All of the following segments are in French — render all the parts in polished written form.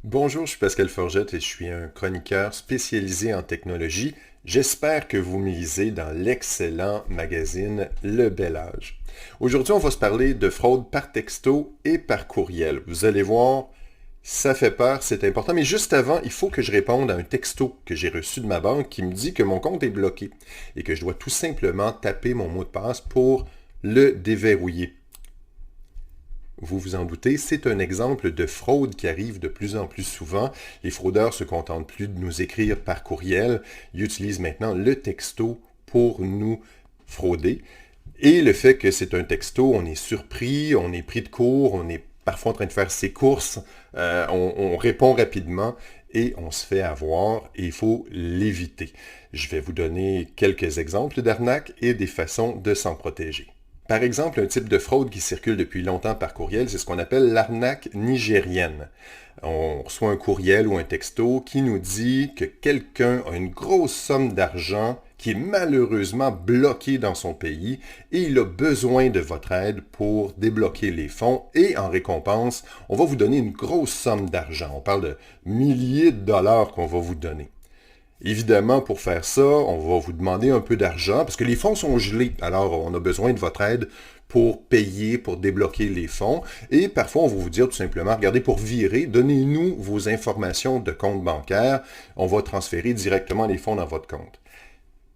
Bonjour, je suis Pascal Forgette et je suis un chroniqueur spécialisé en technologie. J'espère que vous me lisez dans l'excellent magazine Le Bel Âge. Aujourd'hui, on va se parler de fraude par texto et par courriel. Vous allez voir, ça fait peur, c'est important, mais juste avant, il faut que je réponde à un texto que j'ai reçu de ma banque qui me dit que mon compte est bloqué et que je dois tout simplement taper mon mot de passe pour le déverrouiller. Vous vous en doutez, c'est un exemple de fraude qui arrive de plus en plus souvent. Les fraudeurs se contentent plus de nous écrire par courriel, ils utilisent maintenant le texto pour nous frauder. Et le fait que c'est un texto, on est surpris, on est pris de court, on est parfois en train de faire ses courses, on répond rapidement et on se fait avoir et il faut l'éviter. Je vais vous donner quelques exemples d'arnaques et des façons de s'en protéger. Par exemple, un type de fraude qui circule depuis longtemps par courriel, c'est ce qu'on appelle l'arnaque nigérienne. On reçoit un courriel ou un texto qui nous dit que quelqu'un a une grosse somme d'argent qui est malheureusement bloquée dans son pays et il a besoin de votre aide pour débloquer les fonds et en récompense, on va vous donner une grosse somme d'argent. On parle de milliers de dollars qu'on va vous donner. Évidemment, pour faire ça, on va vous demander un peu d'argent parce que les fonds sont gelés. Alors, on a besoin de votre aide pour payer, pour débloquer les fonds. Et parfois, on va vous dire tout simplement, regardez, pour virer, donnez-nous vos informations de compte bancaire. On va transférer directement les fonds dans votre compte.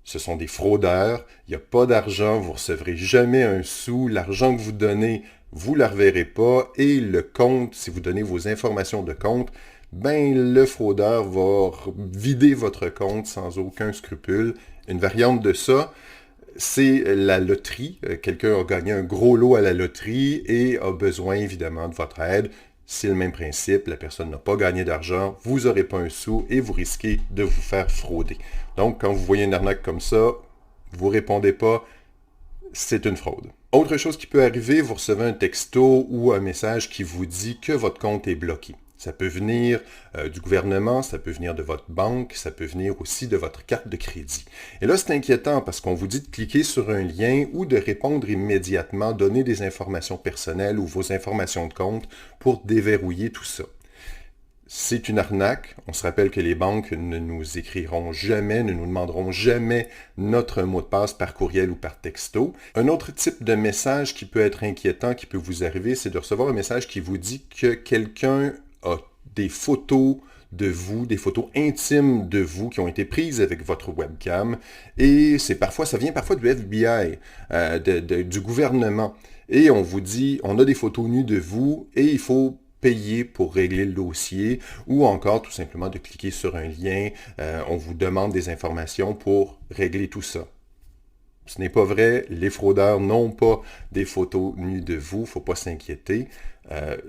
Ce sont des fraudeurs. Il n'y a pas d'argent. Vous ne recevrez jamais un sou. L'argent que vous donnez, vous ne la reverrez pas. Et le compte, si vous donnez vos informations de compte, ben le fraudeur va vider votre compte sans aucun scrupule. Une variante de ça, c'est la loterie. Quelqu'un a gagné un gros lot à la loterie et a besoin évidemment de votre aide. C'est le même principe, la personne n'a pas gagné d'argent, vous n'aurez pas un sou et vous risquez de vous faire frauder. Donc, quand vous voyez une arnaque comme ça, vous ne répondez pas, c'est une fraude. Autre chose qui peut arriver, vous recevez un texto ou un message qui vous dit que votre compte est bloqué. Ça peut venir du gouvernement, ça peut venir de votre banque, ça peut venir aussi de votre carte de crédit. Et là, c'est inquiétant parce qu'on vous dit de cliquer sur un lien ou de répondre immédiatement, donner des informations personnelles ou vos informations de compte pour déverrouiller tout ça. C'est une arnaque. On se rappelle que les banques ne nous écriront jamais, ne nous demanderont jamais notre mot de passe par courriel ou par texto. Un autre type de message qui peut être inquiétant, qui peut vous arriver, c'est de recevoir un message qui vous dit que quelqu'un a des photos de vous, des photos intimes de vous qui ont été prises avec votre webcam. Et ça vient parfois du FBI, du gouvernement. Et on vous dit, on a des photos nues de vous et il faut payer pour régler le dossier ou encore tout simplement de cliquer sur un lien. On vous demande des informations pour régler tout ça. Ce n'est pas vrai, les fraudeurs n'ont pas des photos nues de vous, il ne faut pas s'inquiéter.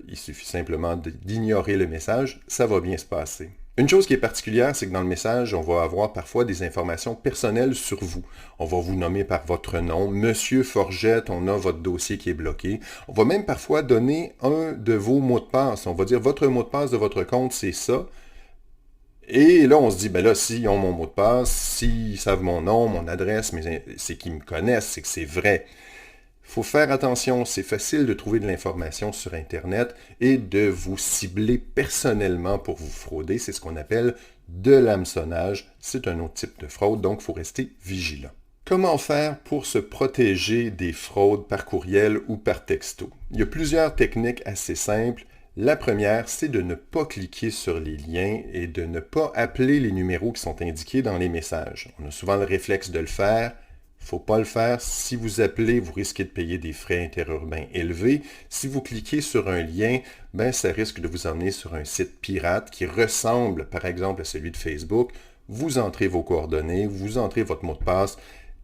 Il suffit simplement d'ignorer le message, ça va bien se passer. Une chose qui est particulière, c'est que dans le message, on va avoir parfois des informations personnelles sur vous. On va vous nommer par votre nom, Monsieur Forgette, on a votre dossier qui est bloqué. On va même parfois donner un de vos mots de passe. On va dire votre mot de passe de votre compte, c'est ça. Et là, on se dit, ben là, s'ils ont mon mot de passe, s'ils savent mon nom, mon adresse, c'est qu'ils me connaissent, c'est que c'est vrai. Il faut faire attention, c'est facile de trouver de l'information sur Internet et de vous cibler personnellement pour vous frauder. C'est ce qu'on appelle de l'hameçonnage. C'est un autre type de fraude, donc il faut rester vigilant. Comment faire pour se protéger des fraudes par courriel ou par texto? Il y a plusieurs techniques assez simples. La première, c'est de ne pas cliquer sur les liens et de ne pas appeler les numéros qui sont indiqués dans les messages. On a souvent le réflexe de le faire. Il ne faut pas le faire. Si vous appelez, vous risquez de payer des frais interurbains élevés. Si vous cliquez sur un lien, ça risque de vous emmener sur un site pirate qui ressemble par exemple à celui de Facebook. Vous entrez vos coordonnées, vous entrez votre mot de passe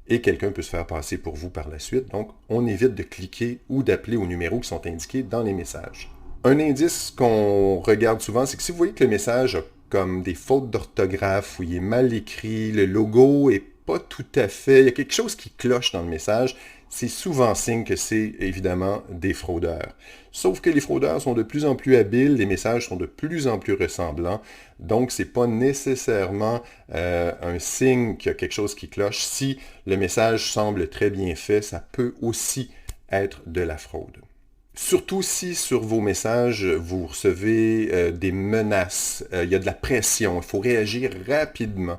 et quelqu'un peut se faire passer pour vous par la suite. Donc, on évite de cliquer ou d'appeler aux numéros qui sont indiqués dans les messages. Un indice qu'on regarde souvent, c'est que si vous voyez que le message a comme des fautes d'orthographe, où il est mal écrit, le logo est pas tout à fait, il y a quelque chose qui cloche dans le message, c'est souvent signe que c'est évidemment des fraudeurs. Sauf que les fraudeurs sont de plus en plus habiles, les messages sont de plus en plus ressemblants, donc c'est pas nécessairement un signe qu'il y a quelque chose qui cloche. Si le message semble très bien fait, ça peut aussi être de la fraude. Surtout si sur vos messages, vous recevez des menaces, il y a de la pression, il faut réagir rapidement.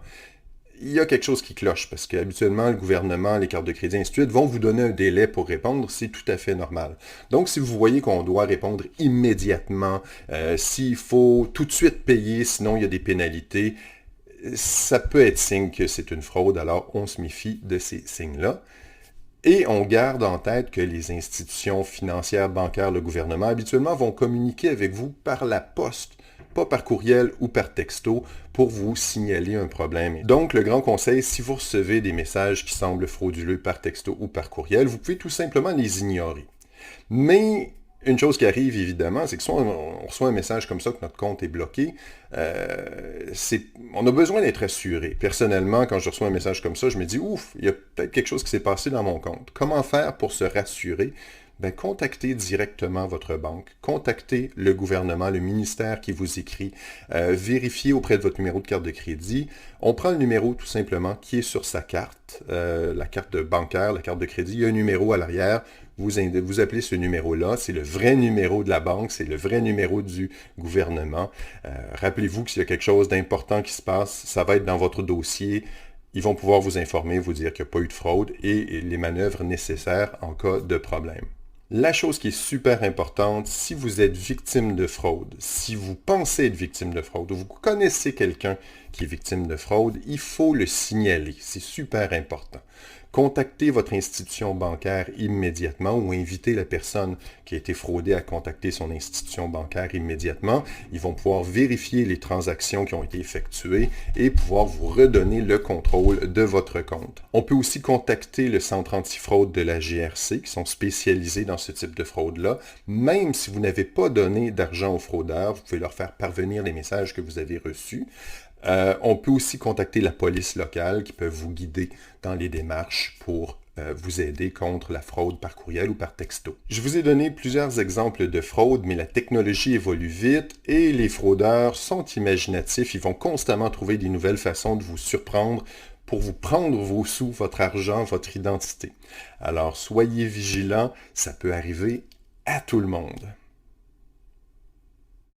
Il y a quelque chose qui cloche parce qu'habituellement, le gouvernement, les cartes de crédit, ainsi de suite, vont vous donner un délai pour répondre. C'est tout à fait normal. Donc, si vous voyez qu'on doit répondre immédiatement, s'il faut tout de suite payer, sinon il y a des pénalités, ça peut être signe que c'est une fraude. Alors, on se méfie de ces signes-là. Et on garde en tête que les institutions financières, bancaires, le gouvernement, habituellement vont communiquer avec vous par la poste, pas par courriel ou par texto, pour vous signaler un problème. Donc, le grand conseil, si vous recevez des messages qui semblent frauduleux par texto ou par courriel, vous pouvez tout simplement les ignorer. Mais une chose qui arrive évidemment, c'est que soit on reçoit un message comme ça que notre compte est bloqué, on a besoin d'être assuré. Personnellement, quand je reçois un message comme ça, je me dis, ouf, il y a peut-être quelque chose qui s'est passé dans mon compte. Comment faire pour se rassurer? Ben, contactez directement votre banque, contactez le gouvernement, le ministère qui vous écrit, vérifiez auprès de votre numéro de carte de crédit. On prend le numéro tout simplement qui est sur sa carte, la carte bancaire, la carte de crédit, il y a un numéro à l'arrière. Vous appelez ce numéro-là, c'est le vrai numéro de la banque, c'est le vrai numéro du gouvernement. Rappelez-vous que s'il y a quelque chose d'important qui se passe, ça va être dans votre dossier. Ils vont pouvoir vous informer, vous dire qu'il n'y a pas eu de fraude et les manœuvres nécessaires en cas de problème. La chose qui est super importante, si vous êtes victime de fraude, si vous pensez être victime de fraude, ou vous connaissez quelqu'un qui est victime de fraude, il faut le signaler. C'est super important. Contactez votre institution bancaire immédiatement ou invitez la personne qui a été fraudée à contacter son institution bancaire immédiatement. Ils vont pouvoir vérifier les transactions qui ont été effectuées et pouvoir vous redonner le contrôle de votre compte. On peut aussi contacter le centre antifraude de la GRC qui sont spécialisés dans ce type de fraude-là. Même si vous n'avez pas donné d'argent aux fraudeurs, vous pouvez leur faire parvenir les messages que vous avez reçus. On peut aussi contacter la police locale qui peut vous guider dans les démarches pour vous aider contre la fraude par courriel ou par texto. Je vous ai donné plusieurs exemples de fraude, mais la technologie évolue vite et les fraudeurs sont imaginatifs. Ils vont constamment trouver des nouvelles façons de vous surprendre pour vous prendre vos sous, votre argent, votre identité. Alors, soyez vigilants, ça peut arriver à tout le monde.